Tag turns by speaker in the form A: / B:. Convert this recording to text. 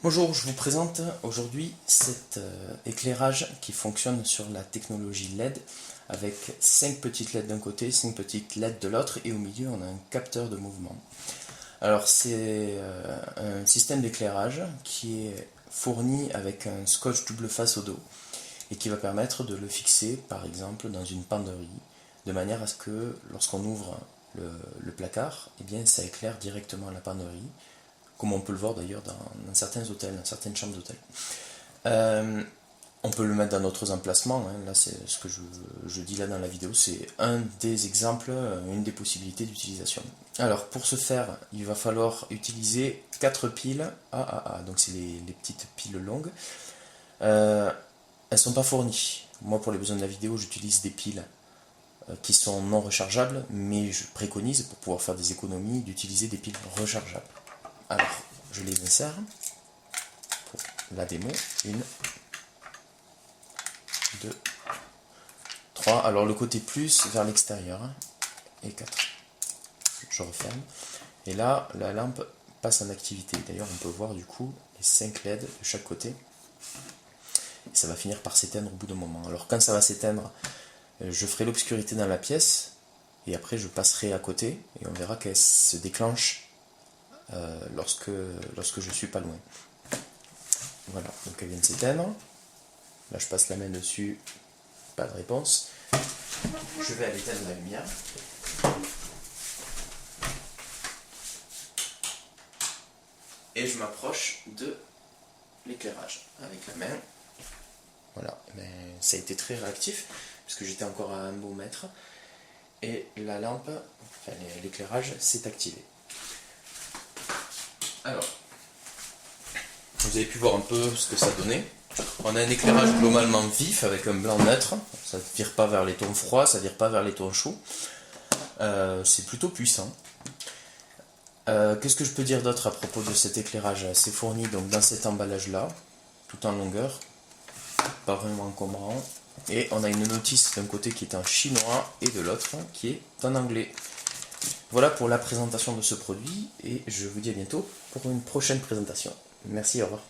A: Bonjour, je vous présente aujourd'hui cet éclairage qui fonctionne sur la technologie LED avec 5 petites LED d'un côté, 5 petites LED de l'autre et au milieu on a un capteur de mouvement. Alors c'est un système d'éclairage qui est fourni avec un scotch double face au dos et qui va permettre de le fixer par exemple dans une penderie de manière à ce que lorsqu'on ouvre le placard, eh bien, ça éclaire directement la penderie, comme on peut le voir d'ailleurs dans certains hôtels, dans certaines chambres d'hôtel. On peut le mettre dans d'autres emplacements, hein. Là c'est ce que je dis là dans la vidéo, c'est un des exemples, une des possibilités d'utilisation. Alors pour ce faire, il va falloir utiliser 4 piles AAA, donc c'est les petites piles longues. Elles ne sont pas fournies. Moi pour les besoins de la vidéo j'utilise des piles qui sont non rechargeables, mais je préconise pour pouvoir faire des économies d'utiliser des piles rechargeables. Alors, je les insère pour la démo. 1, 2, 3. Alors, le côté plus vers l'extérieur. Et 4. Je referme. Et là, la lampe passe en activité. D'ailleurs, on peut voir du coup les 5 LED de chaque côté. Et ça va finir par s'éteindre au bout d'un moment. Alors, quand ça va s'éteindre, je ferai l'obscurité dans la pièce. Et après, je passerai à côté. Et on verra qu'elle se déclenche lorsque je suis pas loin. Voilà, donc elle vient de s'éteindre. Là je passe la main dessus, pas de réponse. Je vais aller éteindre la lumière. Et je m'approche de l'éclairage avec la main. Voilà, mais ça a été très réactif puisque j'étais encore à un beau mètre. Et la lampe, enfin l'éclairage s'est activé. Alors, vous avez pu voir un peu ce que ça donnait. On a un éclairage globalement vif avec un blanc neutre. Ça ne vire pas vers les tons froids, ça ne vire pas vers les tons chauds. C'est plutôt puissant. Qu'est-ce que je peux dire d'autre à propos de cet éclairage? C'est fourni donc dans cet emballage-là, tout en longueur, pas vraiment encombrant. Et on a une notice d'un côté qui est en chinois et de l'autre qui est en anglais. Voilà pour la présentation de ce produit et je vous dis à bientôt pour une prochaine présentation. Merci, au revoir.